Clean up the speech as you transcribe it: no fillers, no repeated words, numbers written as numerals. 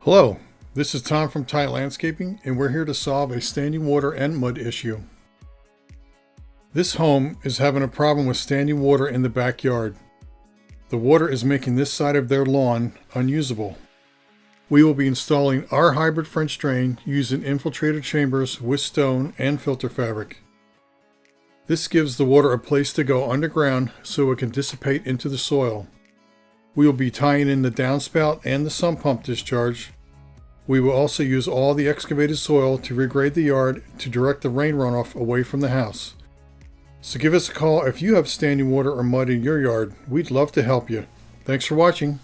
Hello, this is Tom from Tide Landscaping, and we're here to solve a standing water and mud issue. This home is having a problem with standing water in the backyard. The water is making this side of their lawn unusable. We will be installing our hybrid French drain using infiltrator chambers with stone and filter fabric. This gives the water a place to go underground so it can dissipate into the soil. We will be tying in the downspout and the sump pump discharge. We will also use all the excavated soil to regrade the yard to direct the rain runoff away from the house. So give us a call if you have standing water or mud in your yard. We'd love to help you. Thanks for watching.